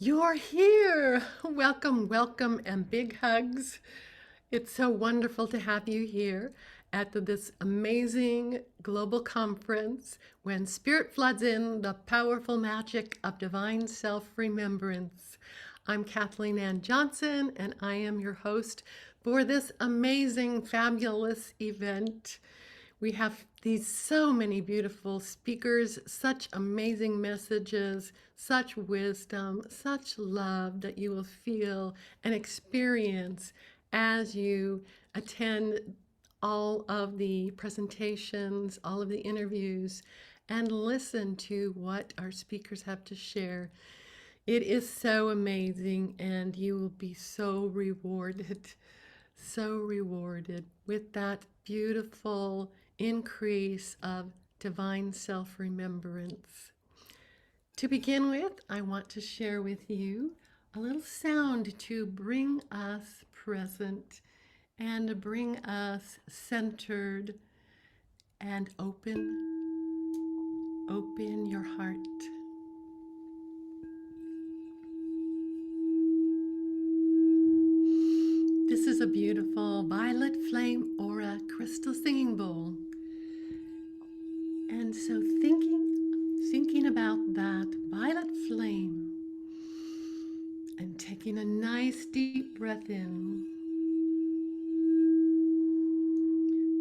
You're here. Welcome, welcome, and big hugs. It's so wonderful to have you here at this amazing global conference when Spirit floods in the powerful magic of divine self-remembrance. I'm Kathleen Ann Johnson, and I am your host for this amazing, fabulous event. We have these so many beautiful speakers, such amazing messages, such wisdom, such love that you will feel and experience as you attend all of the presentations, all of the interviews, and listen to what our speakers have to share. It is so amazing, and you will be so rewarded with that beautiful increase of divine self-remembrance. To begin with, I want to share with you a little sound to bring us present and bring us centered and open your heart. This is a beautiful violet flame aura crystal singing bowl. And so thinking about that violet flame and taking a nice deep breath in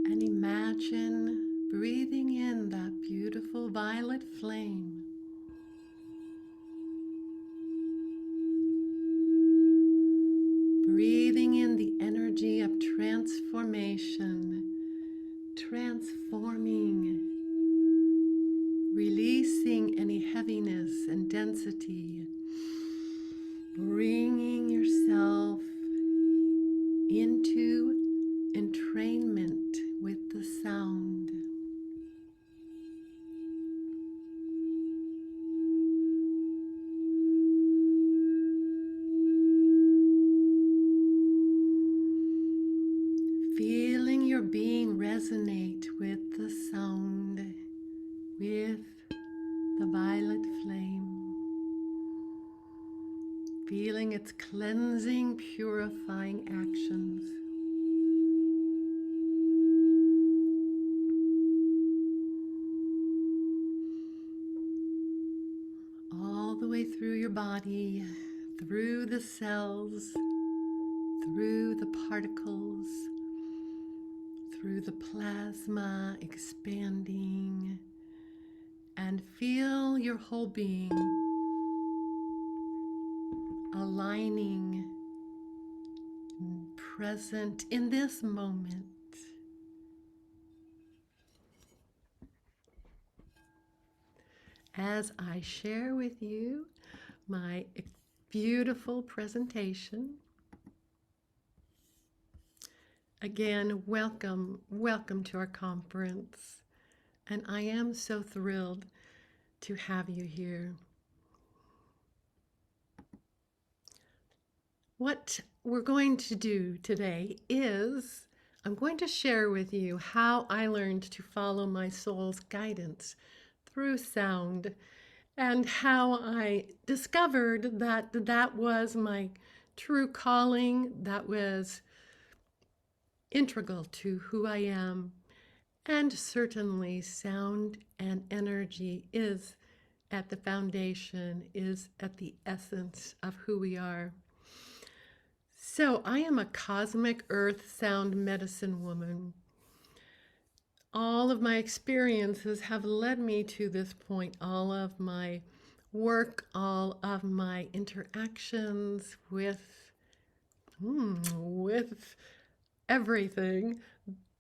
and imagine breathing in that beautiful violet flame. Breathing in the energy of transformation, transforming, releasing any heaviness and density, bringing yourself into entrainment with the sound. Feeling your being resonate with the sound, with the violet flame. Feeling its cleansing, purifying actions. All the way through your body, through the cells, through the particles, through the plasma expanding, and feel your whole being aligning, present in this moment. As I share with you my beautiful presentation. Again, welcome to our conference. And I am so thrilled to have you here. What we're going to do today is I'm going to share with you how I learned to follow my soul's guidance through sound and how I discovered that that was my true calling, that was integral to who I am. And certainly sound and energy is at the foundation, is at the essence of who we are. So I am a cosmic earth sound medicine woman. All of my experiences have led me to this point. All of my work, all of my interactions with everything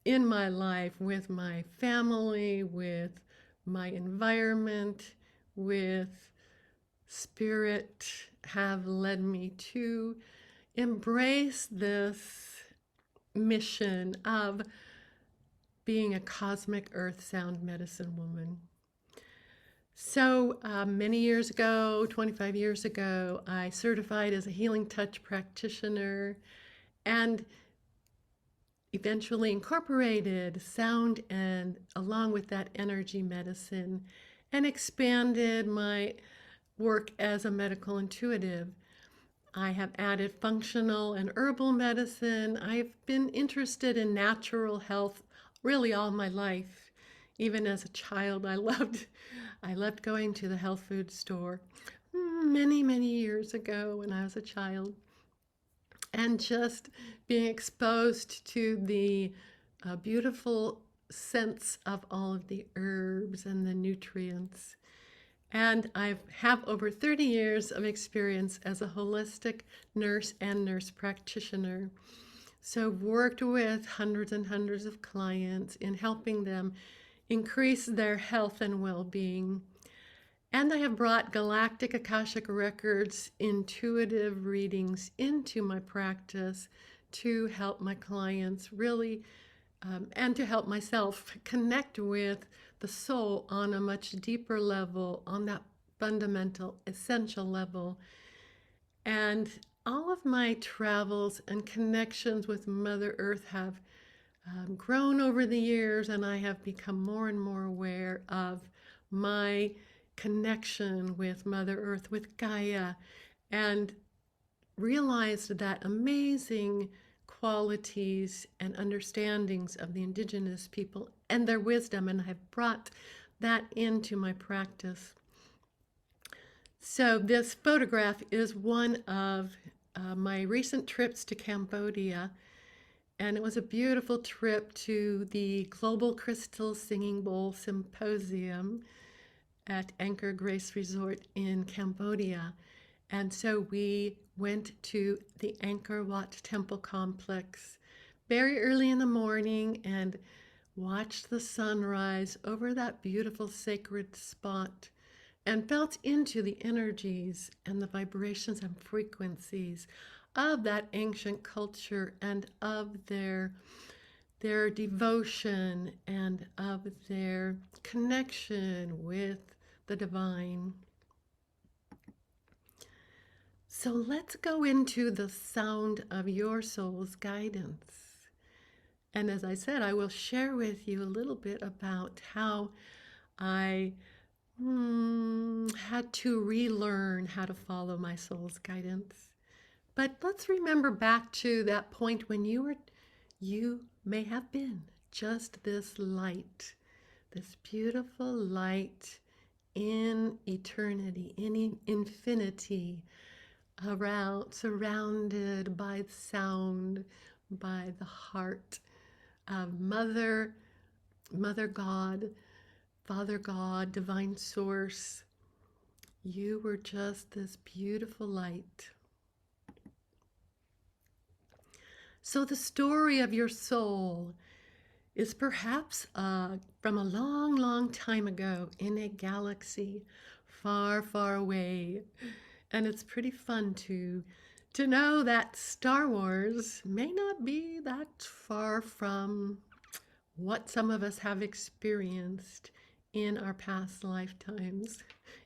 in my life, with my family, with my environment, with spirit, have led me to embrace this mission of being a cosmic earth sound medicine woman. So many years ago, 25 years ago, I certified as a healing touch practitioner and eventually incorporated sound and along with that energy medicine and expanded my work as a medical intuitive. I have added functional and herbal medicine. I've been interested in natural health really all my life. Even as a child, I loved going to the health food store many, many years ago when I was a child, and just being exposed to the beautiful scents of all of the herbs and the nutrients. And I have over 30 years of experience as a holistic nurse and nurse practitioner. So I've worked with hundreds and hundreds of clients in helping them increase their health and well-being. And I have brought galactic Akashic records, intuitive readings into my practice to help my clients really, and to help myself connect with the soul on a much deeper level, on that fundamental, essential level. And all of my travels and connections with Mother Earth have grown over the years, and I have become more and more aware of my connection with Mother Earth, with Gaia, and realized that amazing qualities and understandings of the indigenous people and their wisdom, and I have brought that into my practice. So this photograph is one of my recent trips to Cambodia, and it was a beautiful trip to the Global Crystal Singing Bowl Symposium at Angkor Grace Resort in Cambodia. And so we went to the Angkor Wat Temple Complex very early in the morning and watched the sunrise over that beautiful sacred spot and felt into the energies and the vibrations and frequencies of that ancient culture and of their devotion and of their connection with the divine. So let's go into the sound of your soul's guidance. And as I said, I will share with you a little bit about how I had to relearn how to follow my soul's guidance. But let's remember back to that point when you may have been just this light, this beautiful light in eternity, in infinity, around, surrounded by sound, by the heart of Mother God, Father God, Divine Source. You were just this beautiful light. So the story of your soul is perhaps from a long, long time ago in a galaxy far, far away. And it's pretty fun to know that Star Wars may not be that far from what some of us have experienced in our past lifetimes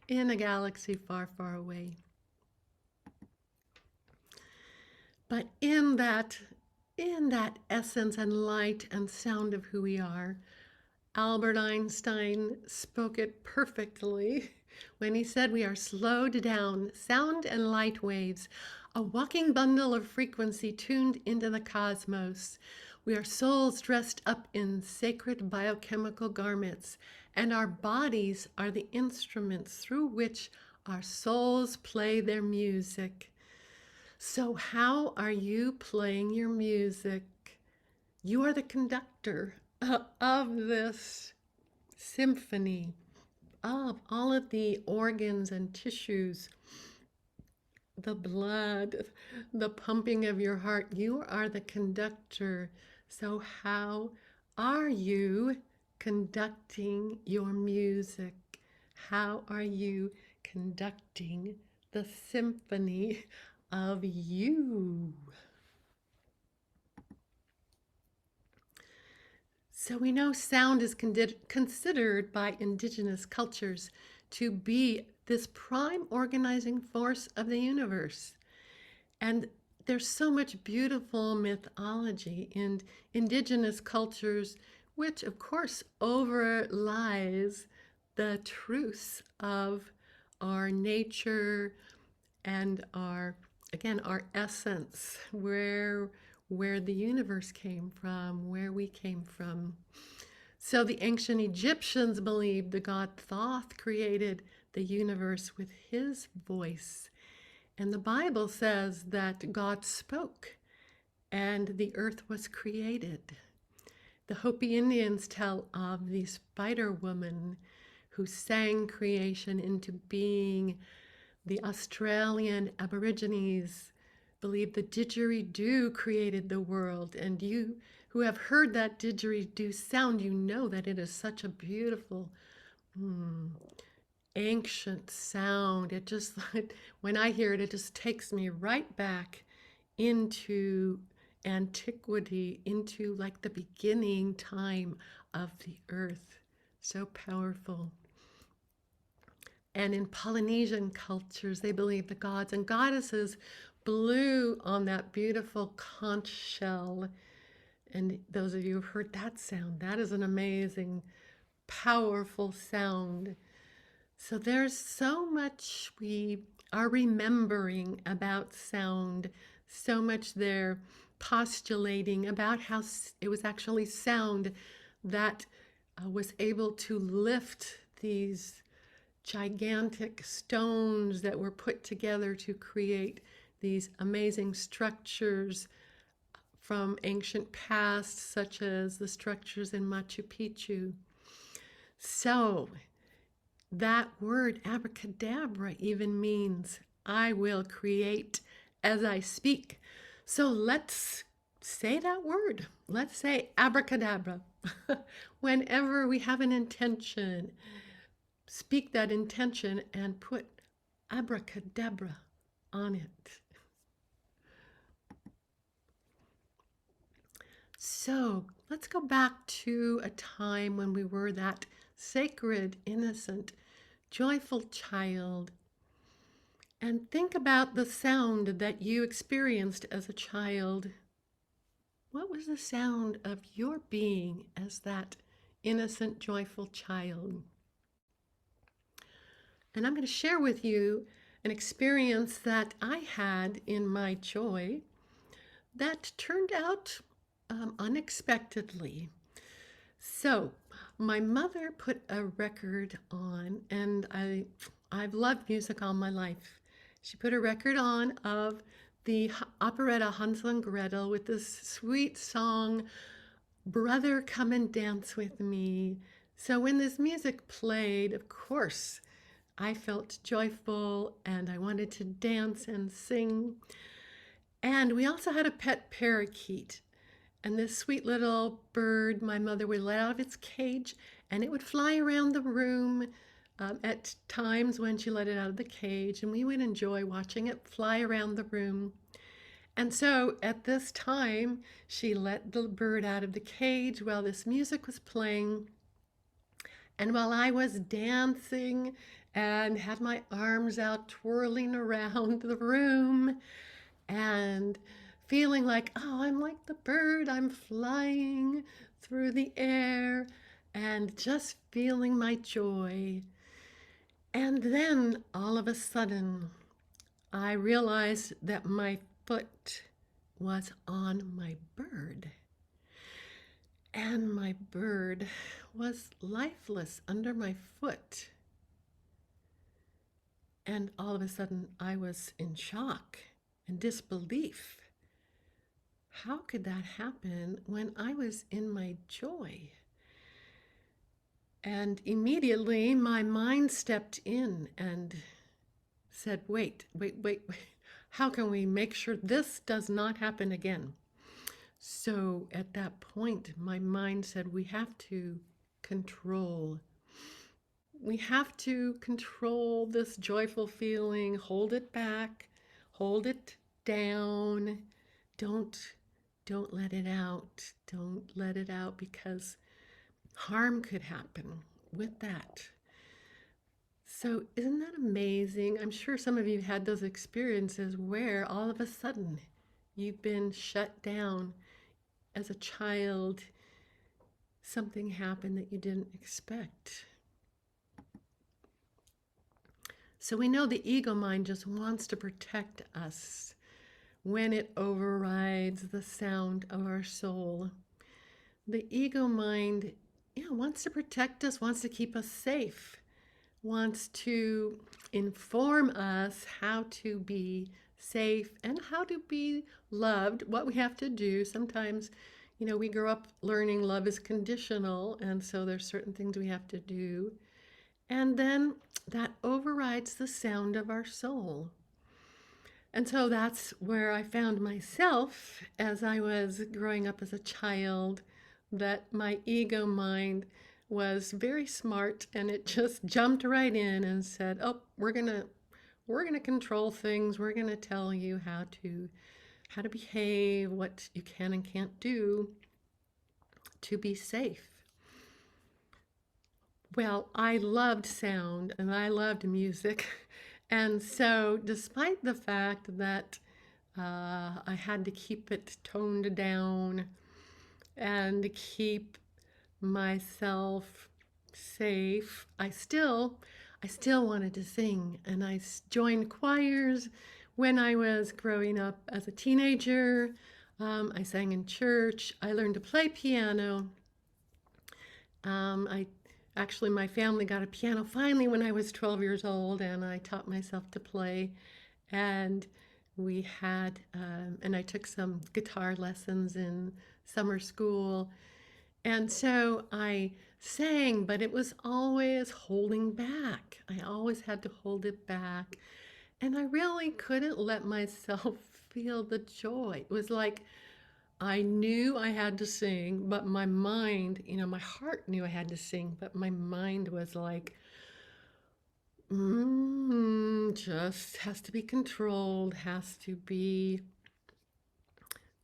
in a galaxy far, far away. But in that essence and light and sound of who we are, Albert Einstein spoke it perfectly when he said we are slowed down, sound and light waves, a walking bundle of frequency tuned into the cosmos. We are souls dressed up in sacred biochemical garments, and our bodies are the instruments through which our souls play their music. So how are you playing your music? You are the conductor of this symphony of all of the organs and tissues, the blood, the pumping of your heart. You are the conductor. So how are you conducting your music? How are you conducting the symphony of you? So we know sound is considered by indigenous cultures to be this prime organizing force of the universe. And there's so much beautiful mythology in indigenous cultures, which of course overlies the truths of our nature and our, again, our essence, where the universe came from, where we came from. So the ancient Egyptians believed the god Thoth created the universe with his voice. And the Bible says that God spoke and the earth was created. The Hopi Indians tell of the spider woman who sang creation into being. The Australian Aborigines believe the didgeridoo created the world, and you who have heard that didgeridoo sound, you know that it is such a beautiful, ancient sound. It just, when I hear it, it just takes me right back into antiquity, into like the beginning time of the earth. So powerful. And in Polynesian cultures, they believe the gods and goddesses blew on that beautiful conch shell. And those of you who've heard that sound, that is an amazing, powerful sound. So there's so much we are remembering about sound, so much they're postulating about how it was actually sound that was able to lift these gigantic stones that were put together to create these amazing structures from ancient past, such as the structures in Machu Picchu. So that word abracadabra even means I will create as I speak. So let's say that word. Let's say abracadabra. Whenever we have an intention, speak that intention and put abracadabra on it. So let's go back to a time when we were that sacred, innocent, joyful child. And think about the sound that you experienced as a child. What was the sound of your being as that innocent, joyful child? And I'm going to share with you an experience that I had in my joy that turned out unexpectedly. So my mother put a record on, and I've loved music all my life. She put a record on of the operetta Hansel and Gretel with this sweet song, Brother, Come and Dance with Me. So when this music played, of course, I felt joyful and I wanted to dance and sing. And we also had a pet parakeet. And this sweet little bird, my mother would let out of its cage and it would fly around the room at times when she let it out of the cage. And we would enjoy watching it fly around the room. And so at this time, she let the bird out of the cage while this music was playing. And while I was dancing and had my arms out twirling around the room and feeling like, oh, I'm like the bird, I'm flying through the air and just feeling my joy. And then all of a sudden, I realized that my foot was on my bird. And my bird was lifeless under my foot. And all of a sudden, I was in shock and disbelief. How could that happen when I was in my joy? And immediately my mind stepped in and said, wait. How can we make sure this does not happen again? So at that point, my mind said, we have to control. We have to control this joyful feeling, hold it back, hold it down. Don't let it out. Don't let it out because harm could happen with that. So isn't that amazing? I'm sure some of you had those experiences where all of a sudden you've been shut down as a child. Something happened that you didn't expect. So we know the ego mind just wants to protect us when it overrides the sound of our soul. The ego mind, yeah, wants to protect us, wants to keep us safe, wants to inform us how to be safe and how to be loved, what we have to do. Sometimes, we grow up learning love is conditional, and so there's certain things we have to do. And then that overrides the sound of our soul. And so that's where I found myself as I was growing up as a child, that my ego mind was very smart and it just jumped right in and said, "Oh, we're going to control things. We're going to tell you how to behave, what you can and can't do to be safe." Well, I loved sound and I loved music. And so, despite the fact that I had to keep it toned down and keep myself safe, I still wanted to sing, and I joined choirs when I was growing up as a teenager. I sang in church. I learned to play piano. I actually, my family got a piano finally when I was 12 years old, and I taught myself to play. And and I took some guitar lessons in summer school. And so I sang, but it was always holding back. I always had to hold it back. And I really couldn't let myself feel the joy. It was like I knew I had to sing, but my mind, my heart knew I had to sing, but my mind was like, just has to be controlled, has to be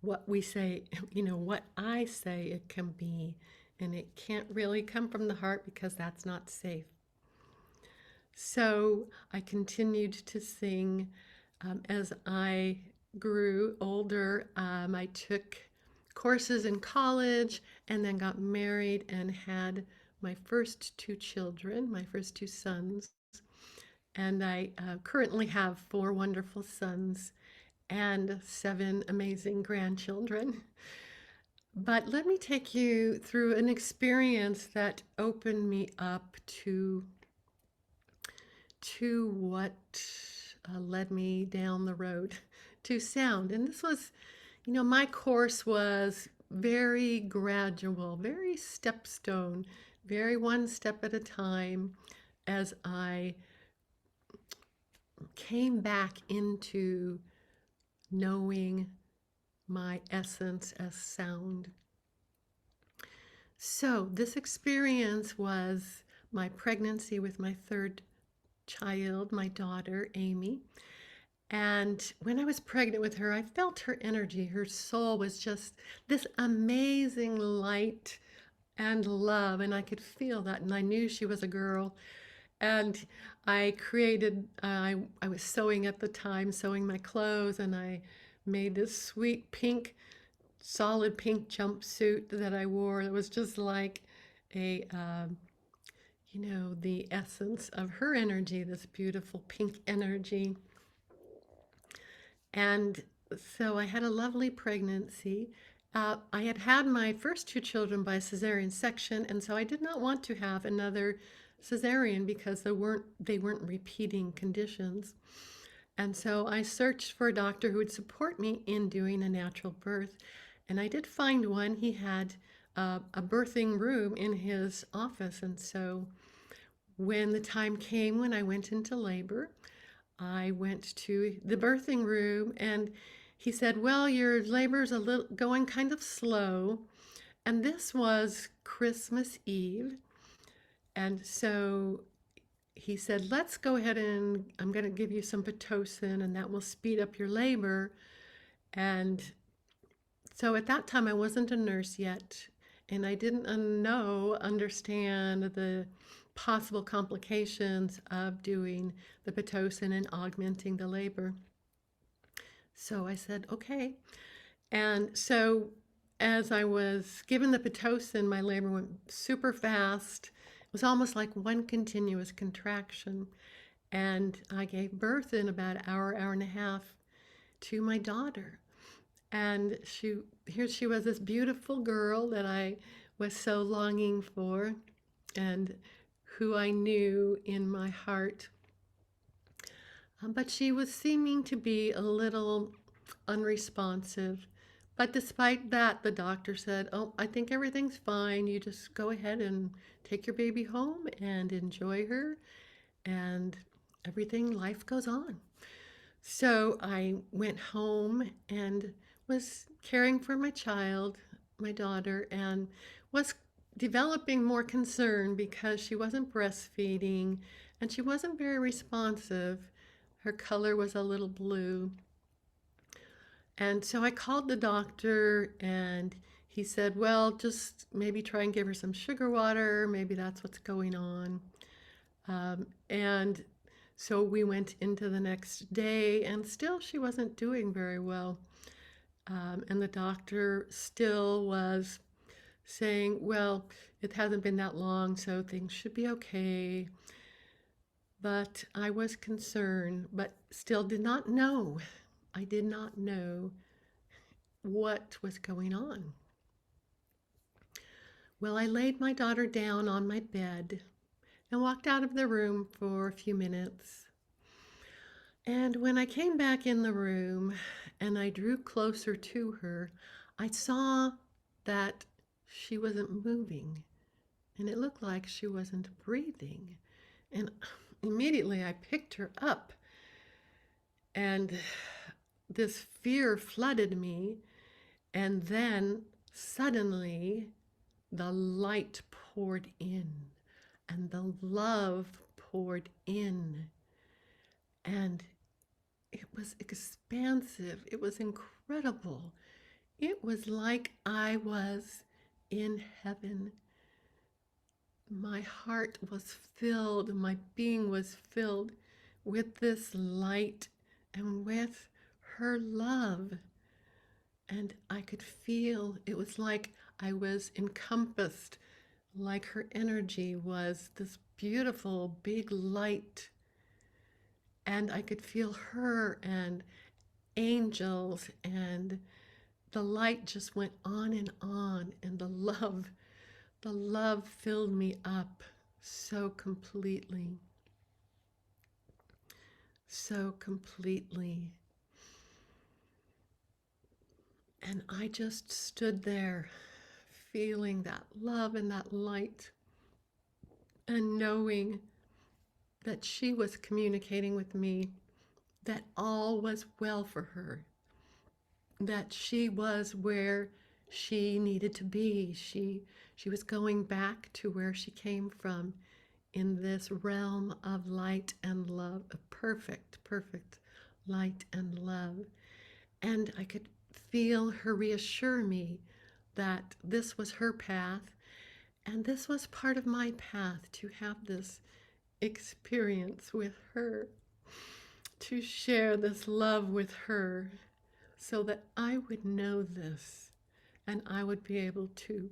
what we say, what I say it can be. And it can't really come from the heart because that's not safe. So I continued to sing as I grew older. I took courses in college and then got married and had my first two children, my first two sons. And I currently have four wonderful sons and seven amazing grandchildren. But let me take you through an experience that opened me up to what led me down the road to sound. And this was, my course was very gradual, very stepstone, very one step at a time as I came back into knowing my essence as sound. So, this experience was my pregnancy with my third child, my daughter, Amy. And when I was pregnant with her, I felt her energy. Her soul was just this amazing light and love. And I could feel that. And I knew she was a girl. And I was sewing at the time, sewing my clothes. And I made this sweet pink, solid pink jumpsuit that I wore. It was just like the essence of her energy, this beautiful pink energy. And so I had a lovely pregnancy. I had had my first two children by cesarean section, and so I did not want to have another cesarean because they weren't repeating conditions. And so I searched for a doctor who would support me in doing a natural birth. And I did find one. He had a birthing room in his office. And so when the time came when I went into labor, I went to the birthing room and he said, "Well, your labor's going kind of slow." And this was Christmas Eve. And so he said, "Let's go ahead and I'm going to give you some Pitocin and that will speed up your labor." And so at that time, I wasn't a nurse yet, and I didn't understand the possible complications of doing the Pitocin and augmenting the labor. So I said, okay. And so as I was given the Pitocin, my labor went super fast. It was almost like one continuous contraction. And I gave birth in about an hour, hour and a half to my daughter. And here she was, this beautiful girl that I was so longing for and who I knew in my heart. But she was seeming to be a little unresponsive. But despite that, the doctor said, "Oh, I think everything's fine. You just go ahead and take your baby home and enjoy her, and everything, life goes on." So I went home and was caring for my child, my daughter, and was developing more concern because she wasn't breastfeeding and she wasn't very responsive. Her color was a little blue. And so I called the doctor and he said, well, just maybe try and give her some sugar water. Maybe that's what's going on. And so we went into the next day and still she wasn't doing very well. And the doctor still was saying, well, it hasn't been that long, so things should be okay. But I was concerned, but still did not know. I did not know what was going on. Well, I laid my daughter down on my bed and walked out of the room for a few minutes. And when I came back in the room and I drew closer to her, I saw that she wasn't moving and it looked like she wasn't breathing. And immediately I picked her up and this fear flooded me. And then suddenly the light poured in and the love poured in. And it was expansive. It was incredible. It was like I was in heaven. My heart was filled, my being was filled with this light and with her love. And I could feel, it was like I was encompassed, like her energy was this beautiful big light. And I could feel her and angels, and the light just went on, and the love filled me up so completely, so completely. And I just stood there feeling that love and that light and knowing that she was communicating with me that all was well for her, that she was where she needed to be. She was going back to where she came from in this realm of light and love, a perfect, perfect light and love. And I could feel her reassure me that this was her path and this was part of my path, to have this experience with her, to share this love with her, so that I would know this and I would be able to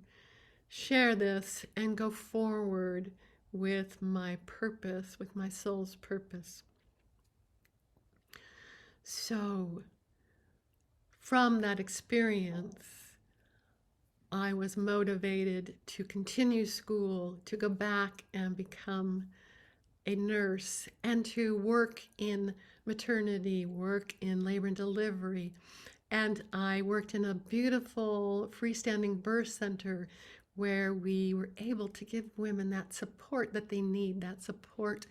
share this and go forward with my purpose, with my soul's purpose. So, from that experience, I was motivated to continue school, to go back and become a nurse, and to work in maternity, work in labor and delivery. And I worked in a beautiful freestanding birth center where we were able to give women that support that they need, that support,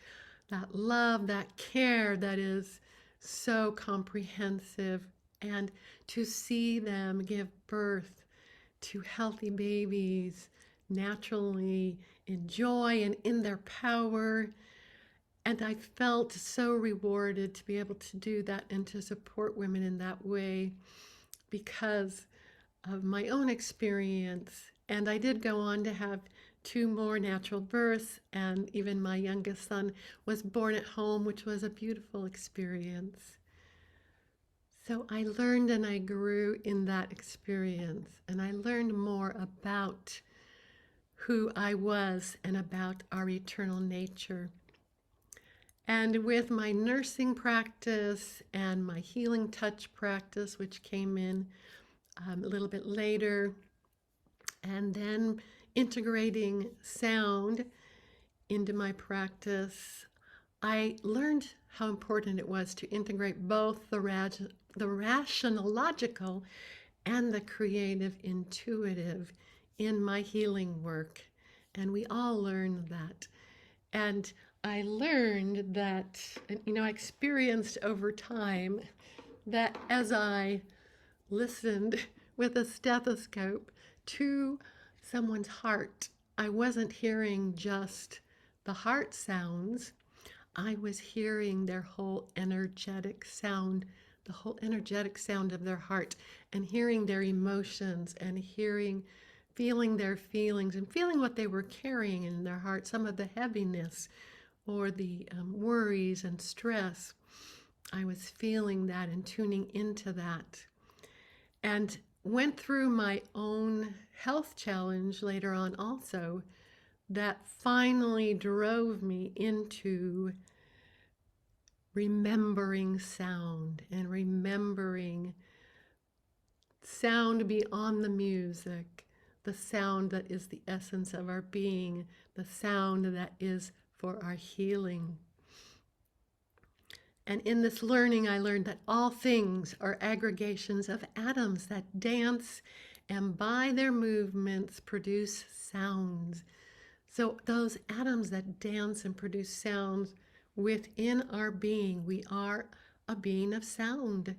that love, that care that is so comprehensive, and to see them give birth to healthy babies naturally, in joy and in their power. And I felt so rewarded to be able to do that and to support women in that way because of my own experience. And I did go on to have 2 more natural births, and even my youngest son was born at home, which was a beautiful experience. So I learned and I grew in that experience, and I learned more about who I was and about our eternal nature. And with my nursing practice and my healing touch practice, which came in a little bit later, and then integrating sound into my practice, I learned how important it was to integrate both the rational, logical, and the creative, intuitive in my healing work. And we all learn that. And I learned that, I experienced over time that as I listened with a stethoscope to someone's heart, I wasn't hearing just the heart sounds. I was hearing their whole energetic sound, the whole energetic sound of their heart, and hearing their emotions and feeling their feelings and feeling what they were carrying in their heart, some of the heaviness or the worries and stress. I was feeling that and tuning into that. And went through my own health challenge later on also that finally drove me into remembering sound and remembering sound beyond the music, the sound that is the essence of our being, the sound that is for our healing. And in this learning, I learned that all things are aggregations of atoms that dance and by their movements produce sounds. So those atoms that dance and produce sounds within our being, we are a being of sound.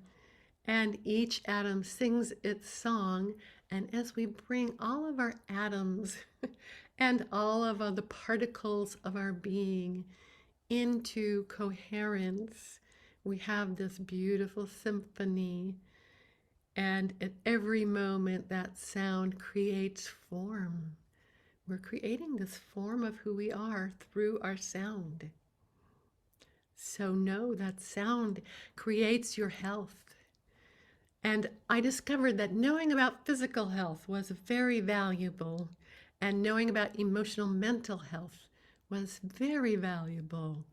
And each atom sings its song. And as we bring all of our atoms and all of the particles of our being into coherence, we have this beautiful symphony. And at every moment, that sound creates form. We're creating this form of who we are through our sound. So know that sound creates your health. And I discovered that knowing about physical health was very valuable, and knowing about emotional mental health was very valuable.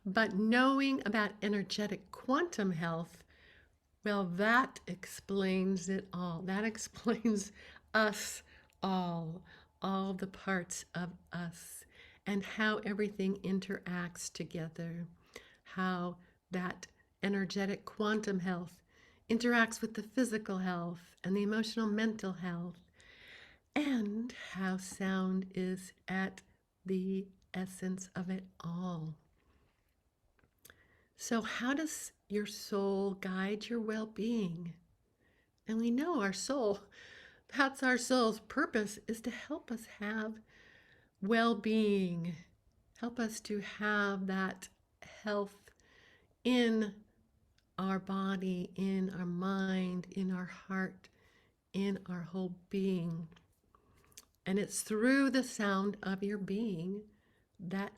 But knowing about energetic quantum health, well, that explains it all. That explains us all the parts of us, and how everything interacts together, how that energetic quantum health interacts with the physical health and the emotional mental health, and how sound is at the essence of it all. So how does your soul guide your well-being? And we know our soul, that's our soul's purpose, is to help us have well-being, help us to have that health in our body, in our mind, in our heart, in our whole being. And it's through the sound of your being that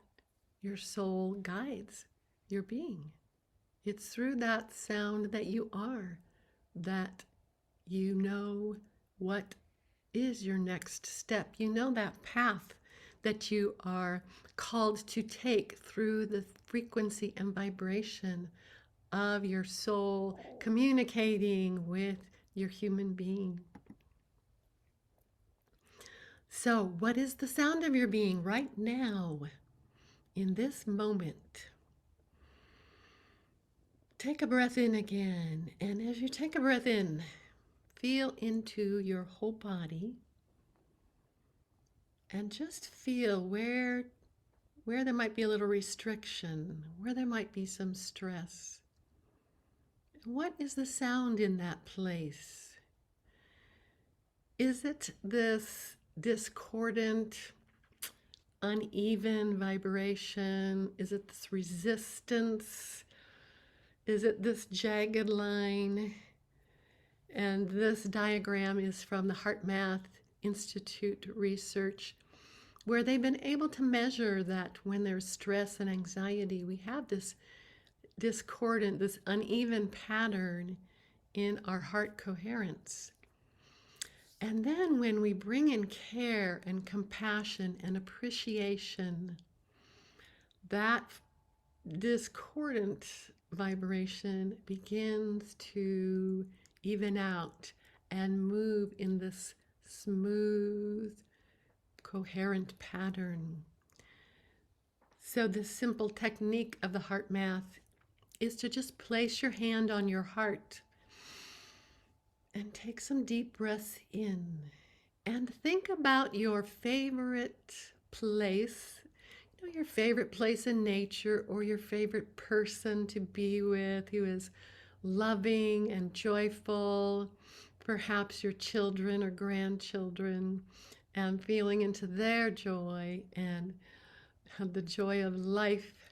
your soul guides your being. It's through that sound that you are, that you know what is your next step. You know that path that you are called to take through the frequency and vibration of your soul communicating with your human being. So, what is the sound of your being right now, in this moment? Take a breath in again, and as you take a breath in, feel into your whole body and just feel where there might be a little restriction, where there might be some stress. What is the sound in that place? Is it this discordant, uneven vibration? Is it this resistance? Is it this jagged line? And this diagram is from the HeartMath Institute research, where they've been able to measure that when there's stress and anxiety, we have this discordant, this uneven pattern in our heart coherence. And then when we bring in care and compassion and appreciation, that discordant vibration begins to even out and move in this smooth, coherent pattern. So the simple technique of the heart math is to just place your hand on your heart and take some deep breaths in and think about your favorite place, your favorite place in nature or your favorite person to be with who is loving and joyful, perhaps your children or grandchildren, and feeling into their joy and the joy of life,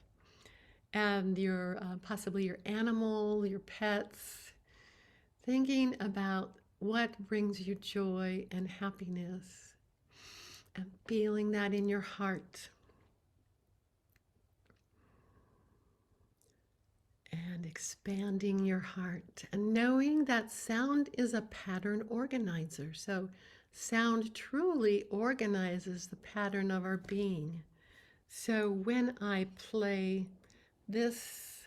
and your possibly your animal, your pets, thinking about what brings you joy and happiness and feeling that in your heart. And expanding your heart and knowing that sound is a pattern organizer. So sound truly organizes the pattern of our being. So when I play this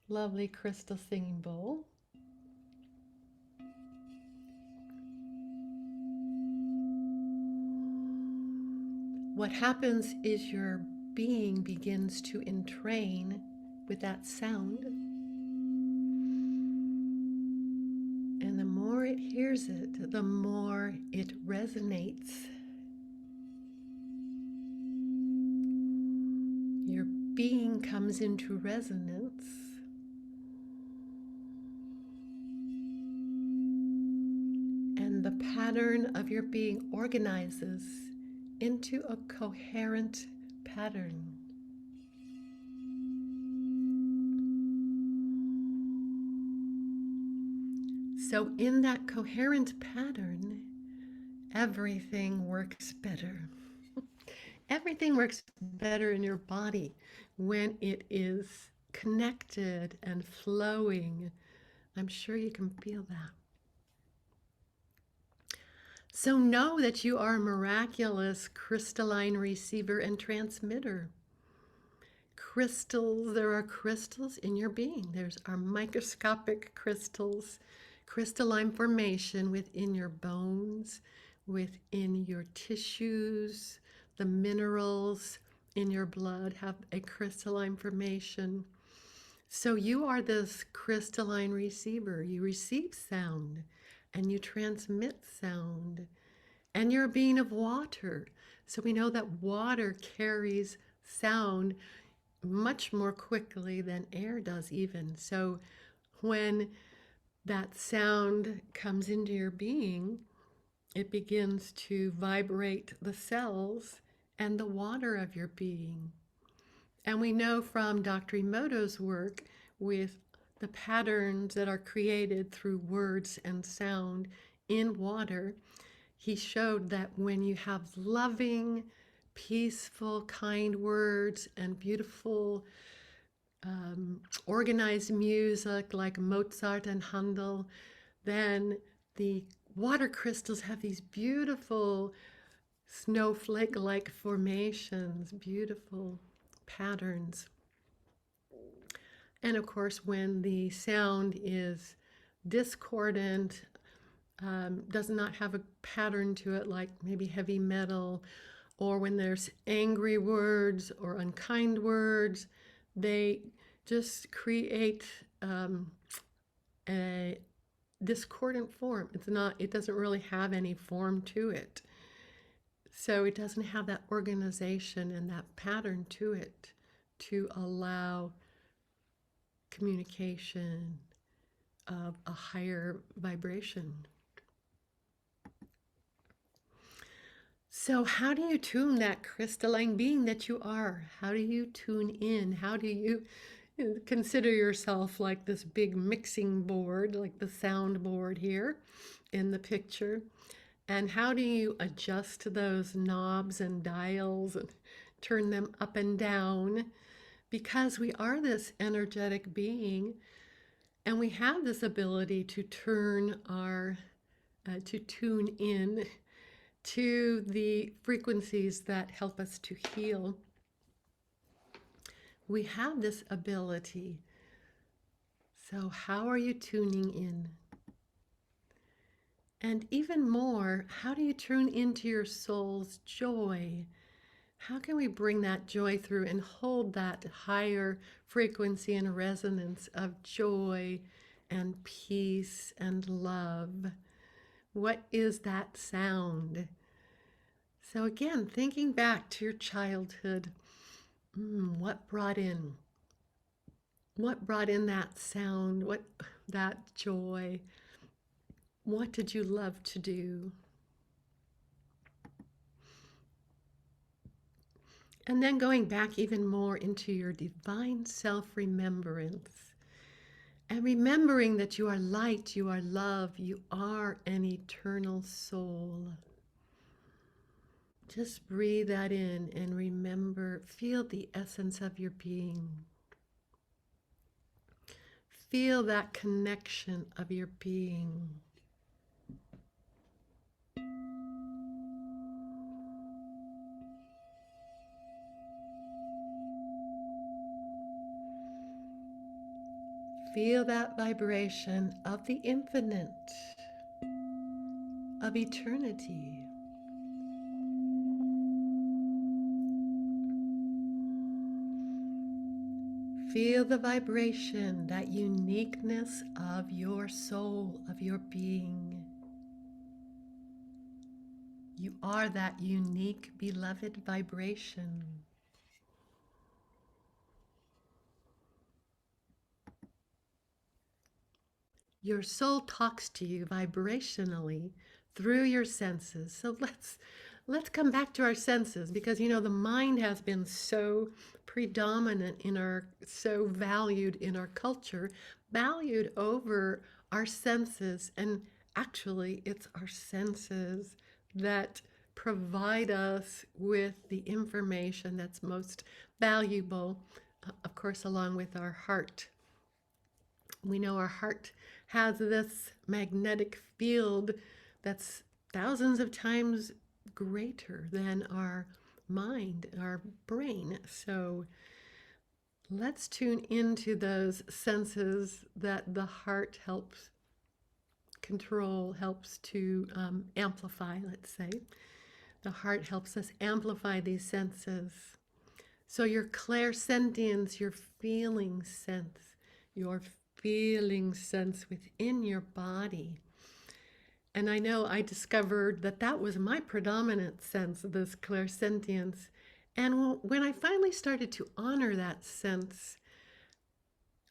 lovely crystal singing bowl, what happens is your being begins to entrain with that sound. And the more it hears it, the more it resonates. Your being comes into resonance. And the pattern of your being organizes into a coherent pattern. So in that coherent pattern, everything works better. Everything works better in your body when it is connected and flowing. I'm sure you can feel that. So know that you are a miraculous crystalline receiver and transmitter. Crystals, there are crystals in your being. There's our microscopic crystals, crystalline formation within your bones, within your tissues. The minerals in your blood have a crystalline formation. So you are this crystalline receiver. You receive sound and you transmit sound. And you're a being of water. So we know that water carries sound much more quickly than air does even. So when that sound comes into your being, it begins to vibrate the cells and the water of your being. And we know from Dr. Emoto's work with the patterns that are created through words and sound in water, he showed that when you have loving, peaceful, kind words and beautiful, organized music like Mozart and Handel, then the water crystals have these beautiful snowflake-like formations, beautiful patterns. And of course, when the sound is discordant, does not have a pattern to it like maybe heavy metal, or when there's angry words or unkind words, they just create a discordant form. It doesn't really have any form to it. So it doesn't have that organization and that pattern to it to allow communication of a higher vibration. So how do you tune that crystalline being that you are? How do you tune in? How do you consider yourself like this big mixing board, like the sound board here in the picture? And how do you adjust those knobs and dials and turn them up and down? Because we are this energetic being and we have this ability to tune in to the frequencies that help us to heal. We have this ability. So how are you tuning in? And even more, how do you tune into your soul's joy? How can we bring that joy through and hold that higher frequency and resonance of joy and peace and love? What is that sound? So again, thinking back to your childhood, what brought in? What brought in that sound? What that joy? What did you love to do? And then going back even more into your divine self-remembrance and remembering that you are light, you are love, you are an eternal soul. Just breathe that in and remember, feel the essence of your being. Feel that connection of your being. Feel that vibration of the infinite, of eternity. Feel the vibration, that uniqueness of your soul, of your being. You are that unique, beloved vibration. Your soul talks to you vibrationally through your senses. So let's come back to our senses, because you know the mind has been so predominant in our, so valued in our culture, valued over our senses. And actually it's our senses that provide us with the information that's most valuable, of course, along with our heart. We know our heart has this magnetic field that's thousands of times greater than our mind, our brain. So let's tune into those senses that the heart helps control, helps to amplify, let's say. The heart helps us amplify these senses. So your clairsentience, your feeling sense, your feeling sense within your body. And I know I discovered that that was my predominant sense, of this clairsentience. And when I finally started to honor that sense,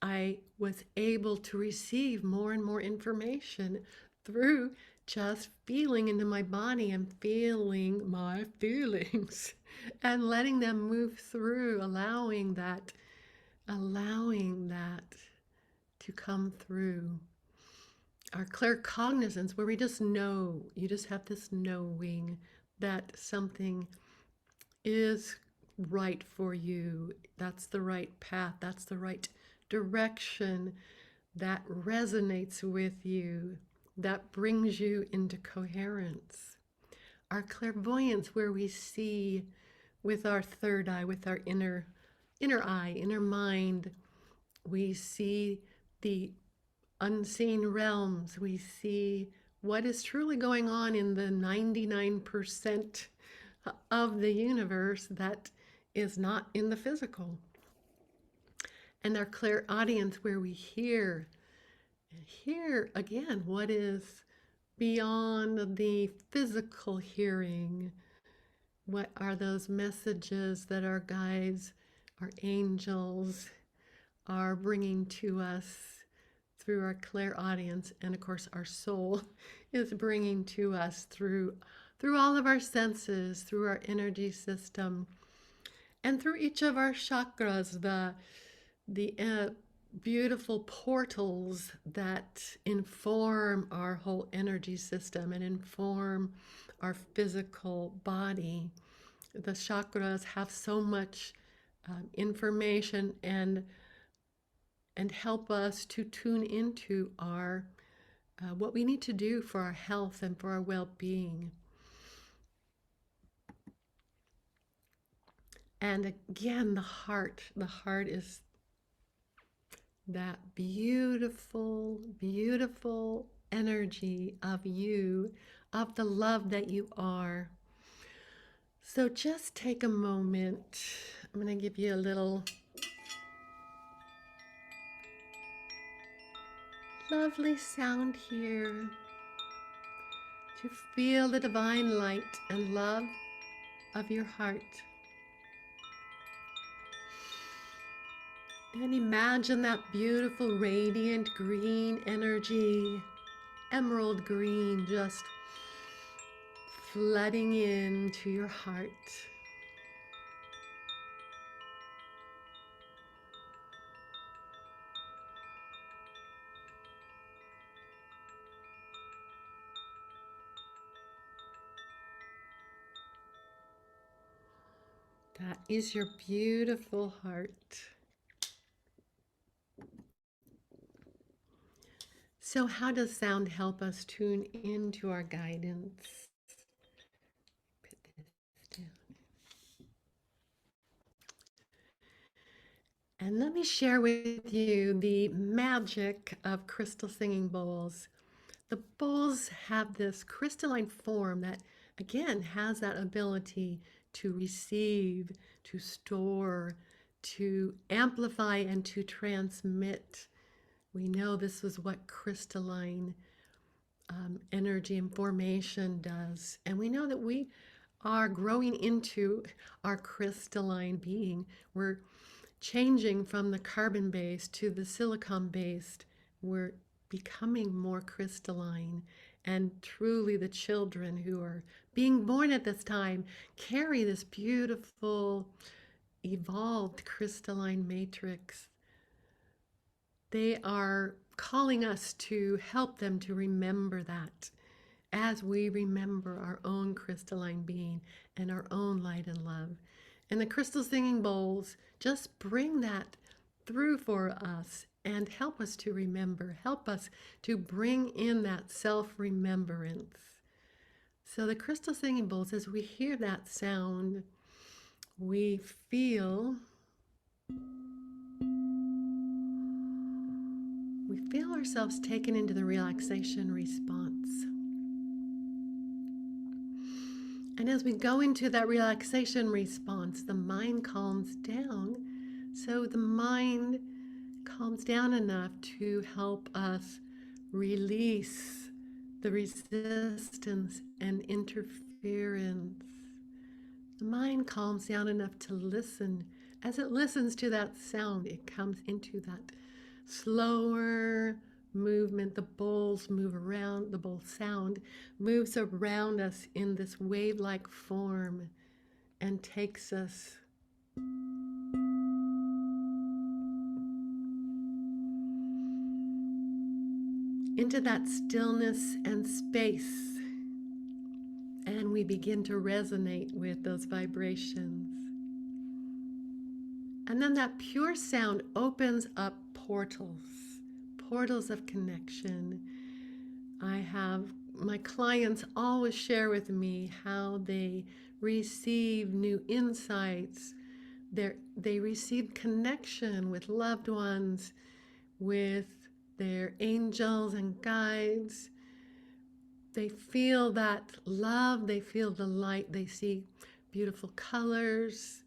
I was able to receive more and more information through just feeling into my body and feeling my feelings and letting them move through, allowing that to come through. Our claircognizance, where we just know, you just have this knowing that something is right for you. That's the right path. That's the right direction that resonates with you, that brings you into coherence. Our clairvoyance, where we see with our third eye, with our inner eye, inner mind, we see the unseen realms. We see what is truly going on in the 99% of the universe that is not in the physical. And our clairaudience, where we hear again what is beyond the physical hearing. What are those messages that our guides, our angels, are bringing to us through our clairaudience, and of course our soul is bringing to us through all of our senses, through our energy system, and through each of our chakras, the beautiful portals that inform our whole energy system and inform our physical body. The chakras have so much information and help us to tune into our what we need to do for our health and for our well-being. And again, the heart is that beautiful, beautiful energy of you, of the love that you are. So just take a moment. I'm going to give you a little lovely sound here to feel the divine light and love of your heart. And imagine that beautiful, radiant green energy, emerald green, just flooding into your heart. That is your beautiful heart. So how does sound help us tune into our guidance? Put this down. And let me share with you the magic of crystal singing bowls. The bowls have this crystalline form that, again, has that ability to receive, to store, to amplify, and to transmit. We know this is what crystalline energy and formation does. And we know that we are growing into our crystalline being. We're changing from the carbon-based to the silicon-based. We're becoming more crystalline. And truly the children who are being born at this time carry this beautiful, evolved crystalline matrix. They are calling us to help them to remember that as we remember our own crystalline being and our own light and love. And the crystal singing bowls just bring that through for us and help us to remember, help us to bring in that self-remembrance. So the crystal singing bowls, as we hear that sound, we feel ourselves taken into the relaxation response. And as we go into that relaxation response, the mind calms down. So the mind calms down enough to help us release the resistance and interference. The mind calms down enough to listen. As it listens to that sound, it comes into that slower movement. The bowls move around, the bowl sound moves around us in this wave-like form and takes us into that stillness and space. And we begin to resonate with those vibrations. And then that pure sound opens up portals, portals of connection. I have my clients always share with me how they receive new insights. They receive connection with loved ones, with their angels and guides. They feel that love, they feel the light, they see beautiful colors.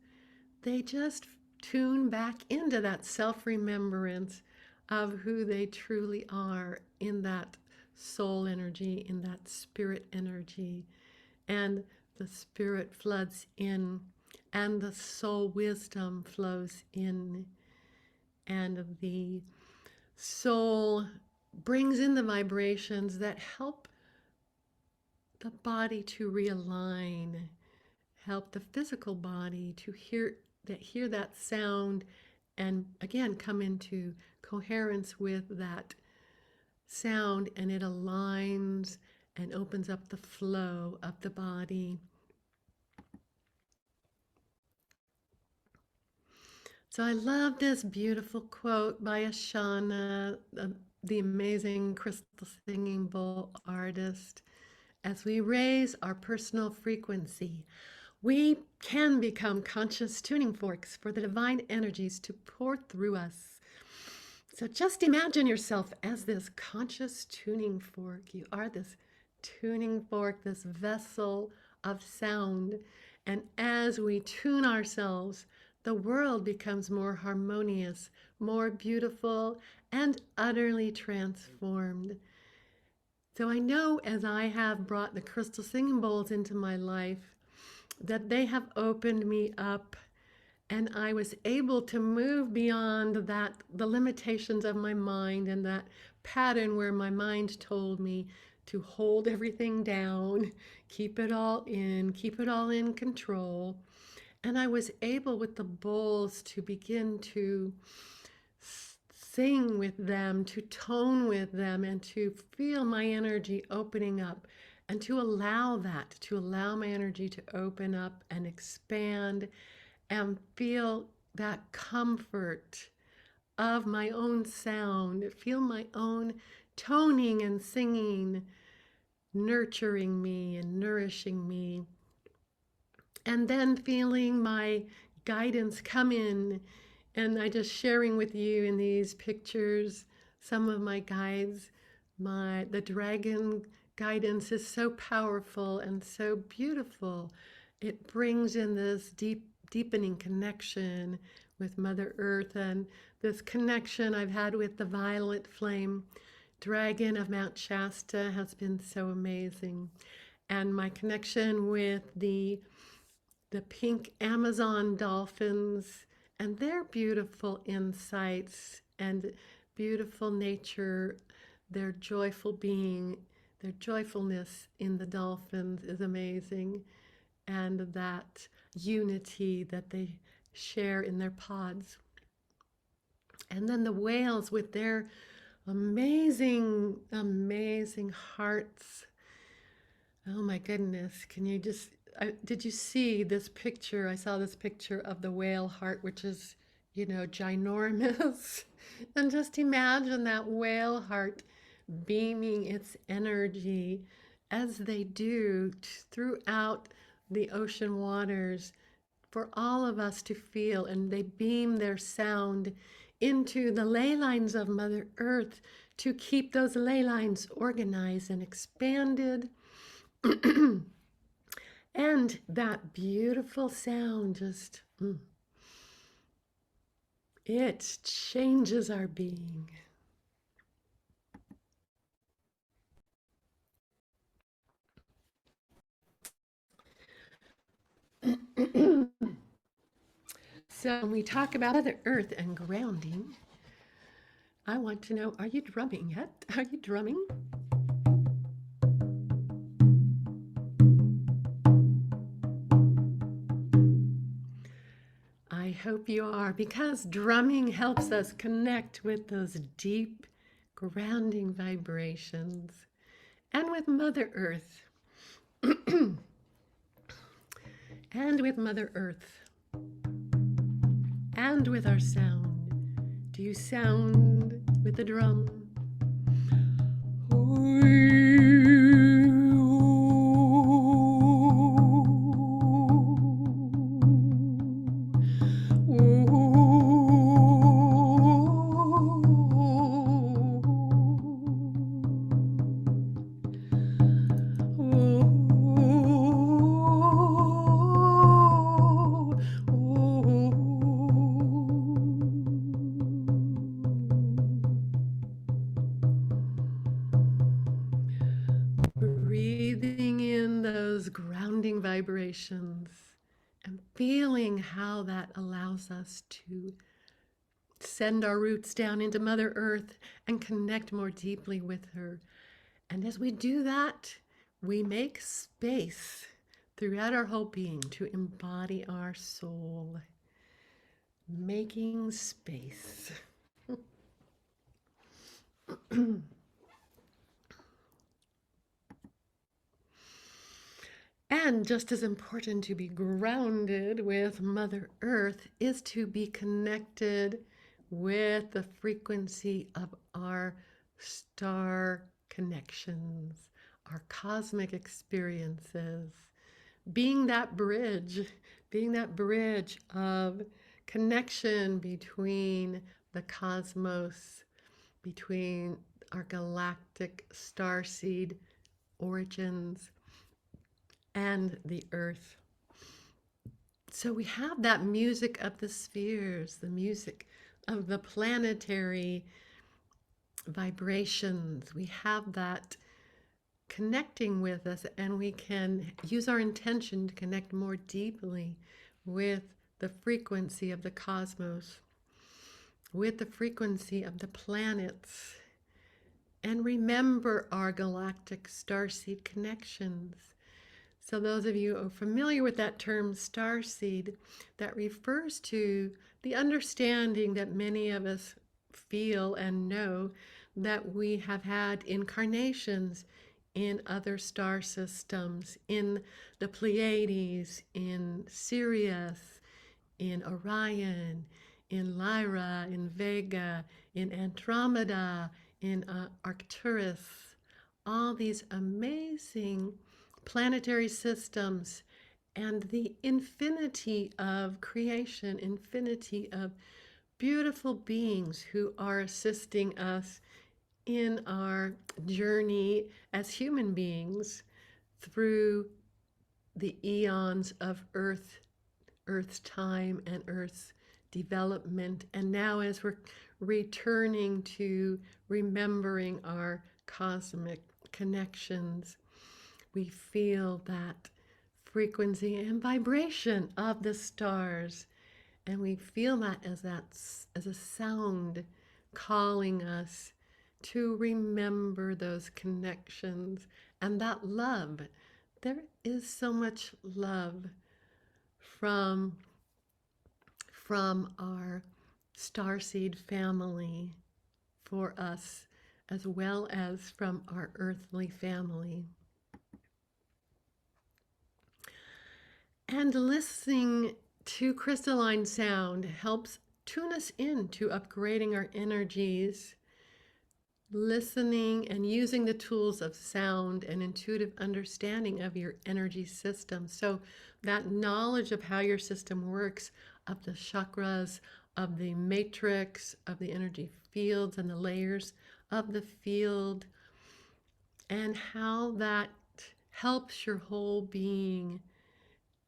They just tune back into that self-remembrance of who they truly are in that soul energy, in that spirit energy. And the spirit floods in, and the soul wisdom flows in, and the soul brings in the vibrations that help the body to realign, help the physical body to hear that sound, and again come into coherence with that sound, and it aligns and opens up the flow of the body. So I love this beautiful quote by Ashana, the amazing crystal singing bowl artist. As we raise our personal frequency, we can become conscious tuning forks for the divine energies to pour through us. So just imagine yourself as this conscious tuning fork. You are this tuning fork, this vessel of sound. And as we tune ourselves, the world becomes more harmonious, more beautiful, and utterly transformed. So I know as I have brought the crystal singing bowls into my life, that they have opened me up and I was able to move beyond that, the limitations of my mind and that pattern where my mind told me to hold everything down, keep it all in control. And I was able with the bowls to begin to sing with them, to tone with them, and to feel my energy opening up, and to allow that, to allow my energy to open up and expand and feel that comfort of my own sound, feel my own toning and singing, nurturing me and nourishing me. And then feeling my guidance come in, and I just sharing with you in these pictures some of my guides. The dragon guidance is so powerful and so beautiful. It brings in this deepening connection with Mother Earth, and this connection I've had with the violet flame dragon of Mount Shasta has been so amazing. And my connection with the pink Amazon dolphins and their beautiful insights and beautiful nature, their joyful being, their joyfulness in the dolphins is amazing. And that unity that they share in their pods. And then the whales with their amazing, amazing hearts. Oh my goodness, can you just, did you see this picture? I saw this picture of the whale heart, which is, ginormous. And just imagine that whale heart beaming its energy as they do throughout the ocean waters for all of us to feel, and they beam their sound into the ley lines of Mother Earth to keep those ley lines organized and expanded. And that beautiful sound just, it changes our being. So when we talk about Mother Earth and grounding, I want to know, are you drumming yet? Are you drumming? I hope you are, because drumming helps us connect with those deep grounding vibrations and with Mother Earth. And with Mother Earth. And with our sound. Do you sound with the drum? Breathing in those grounding vibrations and feeling how that allows us to send our roots down into Mother Earth and connect more deeply with her. And as we do that, we make space throughout our whole being to embody our soul. Making space. And just as important to be grounded with Mother Earth is to be connected with the frequency of our star connections, our cosmic experiences, being that bridge, being that bridge of connection between the cosmos, between our galactic starseed origins and the earth. So we have that music of the spheres, the music of the planetary vibrations. We have that connecting with us, and we can use our intention to connect more deeply with the frequency of the cosmos, with the frequency of the planets, and remember our galactic starseed connections. So those of you who are familiar with that term starseed, that refers to the understanding that many of us feel and know that we have had incarnations in other star systems, in the Pleiades, in Sirius, in Orion, in Lyra, in Vega, in Andromeda, in Arcturus, all these amazing planetary systems, and the infinity of creation, infinity of beautiful beings who are assisting us in our journey as human beings through the eons of Earth's time and Earth's development. And now, as we're returning to remembering our cosmic connections, we feel that frequency and vibration of the stars, and we feel that as a sound calling us to remember those connections and that love. There is so much love from our starseed family for us, as well as from our earthly family. And listening to crystalline sound helps tune us into upgrading our energies. Listening and using the tools of sound and intuitive understanding of your energy system. So that knowledge of how your system works, of the chakras, of the matrix, of the energy fields and the layers of the field, and how that helps your whole being,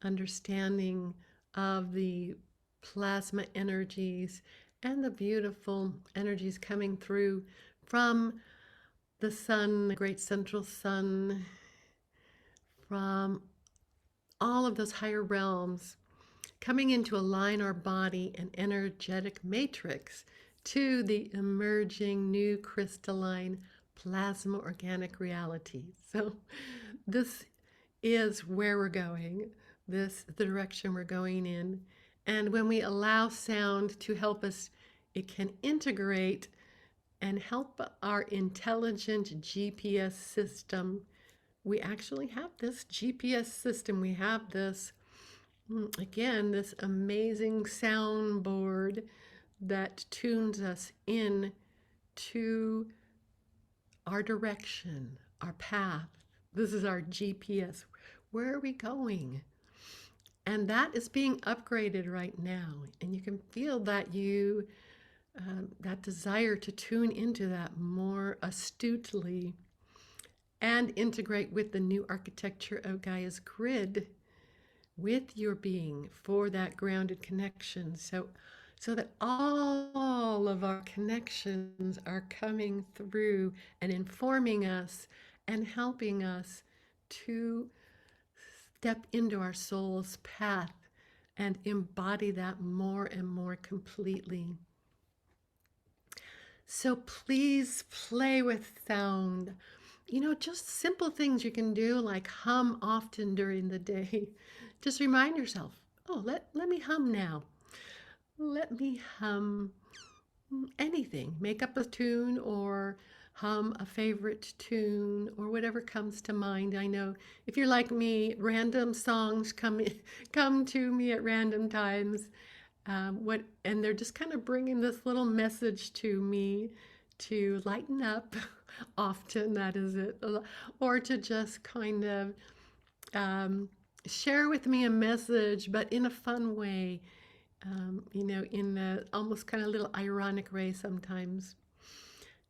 understanding of the plasma energies and the beautiful energies coming through from the sun, the great central sun, from all of those higher realms, coming in to align our body and energetic matrix to the emerging new crystalline plasma organic reality. So this is where we're going. This is the direction we're going in. And when we allow sound to help us, it can integrate and help our intelligent GPS system. We actually have this GPS system. We have this, again, this amazing soundboard that tunes us in to our direction, our path. This is our GPS. Where are we going? And that is being upgraded right now. And you can feel that that desire to tune into that more astutely and integrate with the new architecture of Gaia's grid with your being for that grounded connection. So that all of our connections are coming through and informing us and helping us to step into our soul's path and embody that more and more completely. So please play with sound. Just simple things you can do, like hum often during the day. Just remind yourself, oh, let me hum now. Let me hum anything. Make up a tune or hum a favorite tune or whatever comes to mind. I know if you're like me, random songs come to me at random times. And they're just kind of bringing this little message to me to lighten up. Often that is it, or to just kind of share with me a message, but in a fun way, in a almost kind of little ironic way sometimes.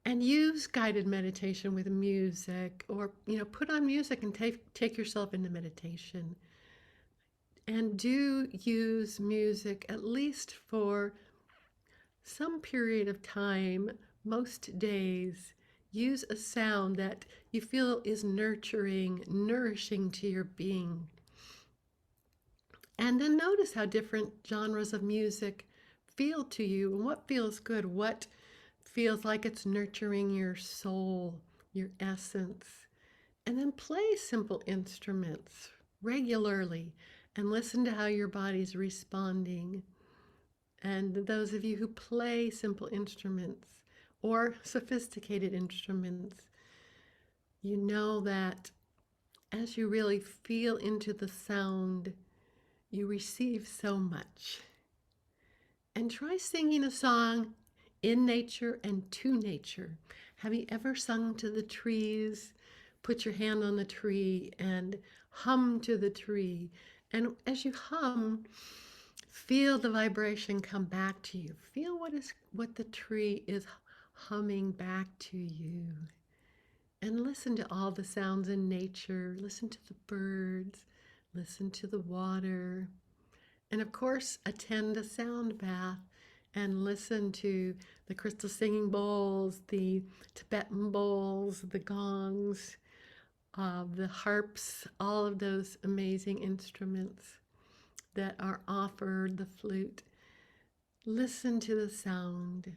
And use guided meditation with music, or put on music and take yourself into meditation. And do use music at least for some period of time, most days. Use a sound that you feel is nurturing, nourishing to your being. And then notice how different genres of music feel to you and what feels good, what feels like it's nurturing your soul, your essence. And then play simple instruments regularly and listen to how your body's responding. And those of you who play simple instruments or sophisticated instruments, you know that as you really feel into the sound, you receive so much. And try singing a song in nature and to nature. Have you ever sung to the trees? Put your hand on the tree and hum to the tree. And as you hum, feel the vibration come back to you. Feel what the tree is humming back to you. And listen to all the sounds in nature. Listen to the birds. Listen to the water. And of course, attend a sound bath and listen to the crystal singing bowls, the Tibetan bowls, the gongs, the harps, all of those amazing instruments that are offered, the flute. Listen to the sound.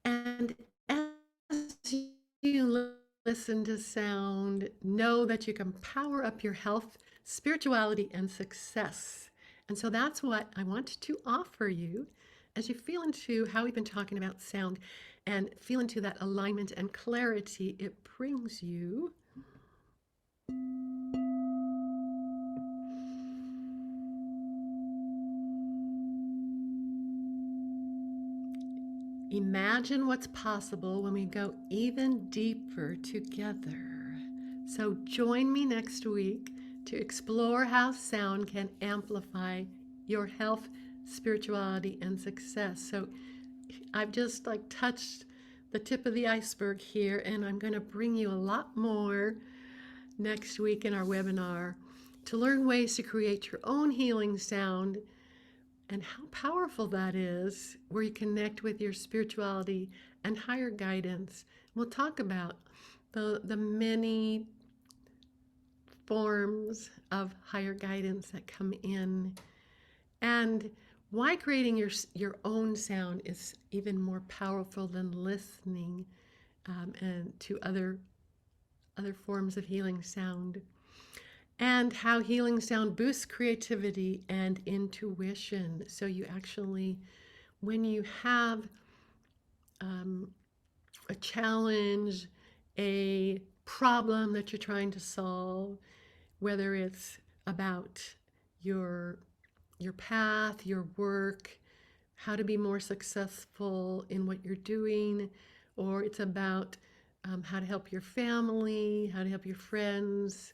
And as you listen to sound, know that you can power up your health, spirituality, and success. And so that's what I want to offer you as you feel into how we've been talking about sound and feel into that alignment and clarity it brings you. Imagine what's possible when we go even deeper together. So join me next week to explore how sound can amplify your health, spirituality, and success. So I've just like touched the tip of the iceberg here, and I'm going to bring you a lot more next week in our webinar to learn ways to create your own healing sound and how powerful that is, where you connect with your spirituality and higher guidance. We'll talk about the many forms of higher guidance that come in, and why creating your own sound is even more powerful than listening and to other forms of healing sound, and how healing sound boosts creativity and intuition. So you actually, when you have a challenge, a problem that you're trying to solve, whether it's about your path, your work, how to be more successful in what you're doing, or it's about how to help your family, how to help your friends,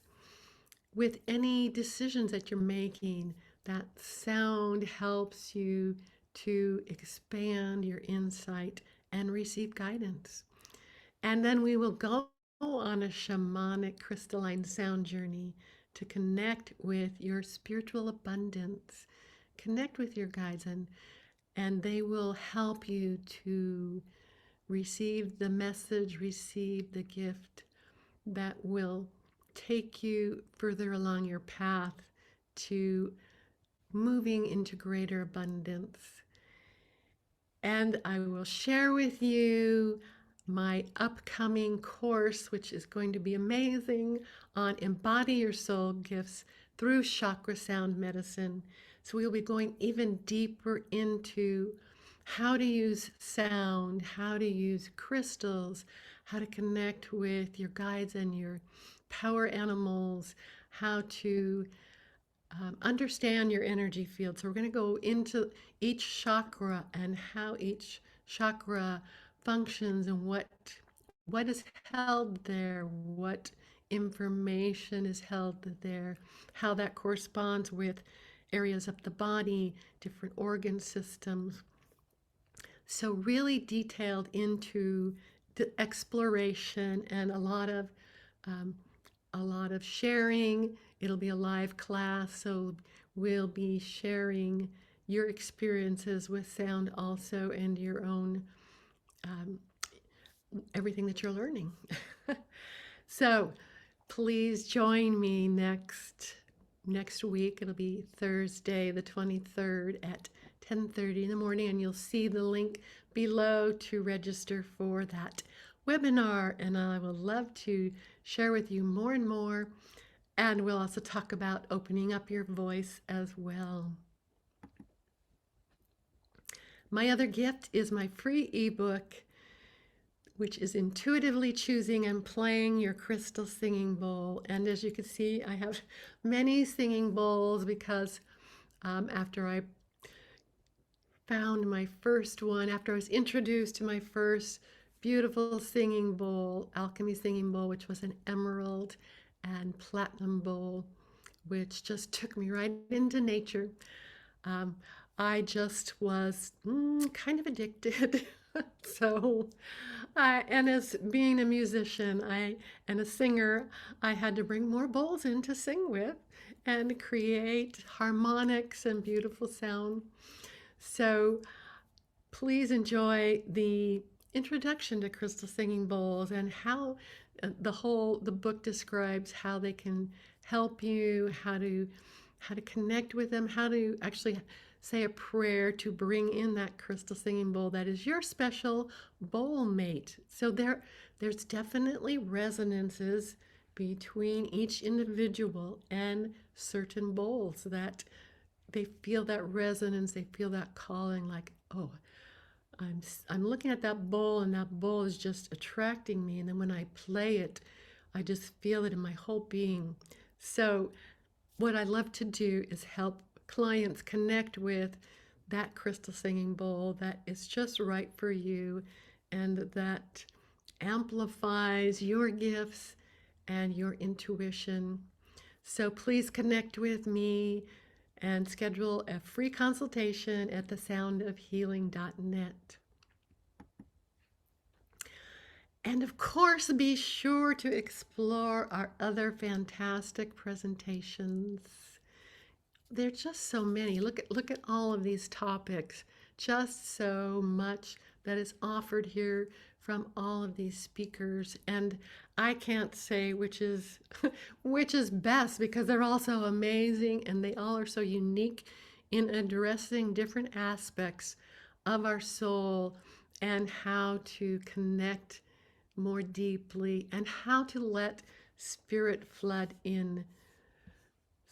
with any decisions that you're making, that sound helps you to expand your insight and receive guidance. And then we will go on a shamanic crystalline sound journey to connect with your spiritual abundance, connect with your guides, and they will help you to receive the message, receive the gift that will take you further along your path to moving into greater abundance. And I will share with you my upcoming course, which is going to be amazing, on Embody Your Soul Gifts through Chakra Sound Medicine. So we'll be going even deeper into how to use sound, how to use crystals, how to connect with your guides and your power animals, how to understand your energy field. So we're going to go into each chakra and how each chakra functions and what is held there, what information is held there, how that corresponds with areas of the body, different organ systems. So really detailed into the exploration and um, a lot of sharing. It'll be a live class, so we'll be sharing your experiences with sound also, and your own um, everything that you're learning. So please join me next week. It'll be Thursday the 23rd at 10:30 in the morning, and you'll see the link below to register for that webinar. And I will love to share with you more and more. And we'll also talk about opening up your voice as well. My other gift is my free ebook, which is Intuitively Choosing and Playing Your Crystal Singing Bowl. And as you can see, I have many singing bowls because after I found my first one, after I was introduced to my first beautiful singing bowl, alchemy singing bowl, which was an emerald and platinum bowl, which just took me right into nature. I just was kind of addicted. So, and as being a musician and a singer, I had to bring more bowls in to sing with and create harmonics and beautiful sound. So please enjoy the introduction to crystal singing bowls and how the book describes how they can help you, how to connect with them, how to actually say a prayer to bring in that crystal singing bowl that is your special bowl mate. So there's definitely resonances between each individual and certain bowls that they feel that resonance, they feel that calling, like, oh, I'm looking at that bowl and that bowl is just attracting me, and then when I play it, I just feel it in my whole being. So what I love to do is help clients connect with that crystal singing bowl that is just right for you and that amplifies your gifts and your intuition. So please connect with me and schedule a free consultation at thesoundofhealing.net. And of course, be sure to explore our other fantastic presentations. There are just so many. Look at all of these topics. Just so much that is offered here from all of these speakers. And I can't say which is which is best because they're all so amazing and they all are so unique in addressing different aspects of our soul and how to connect more deeply and how to let spirit flood in.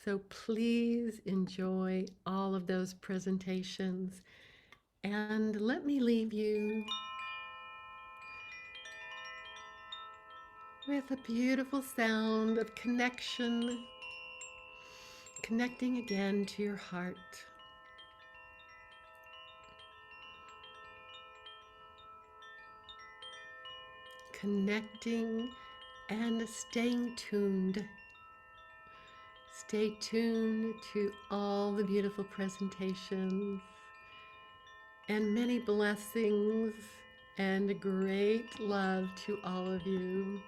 So please enjoy all of those presentations. And let me leave you with a beautiful sound of connection, connecting again to your heart. Connecting and staying tuned. Stay tuned to all the beautiful presentations and many blessings and great love to all of you.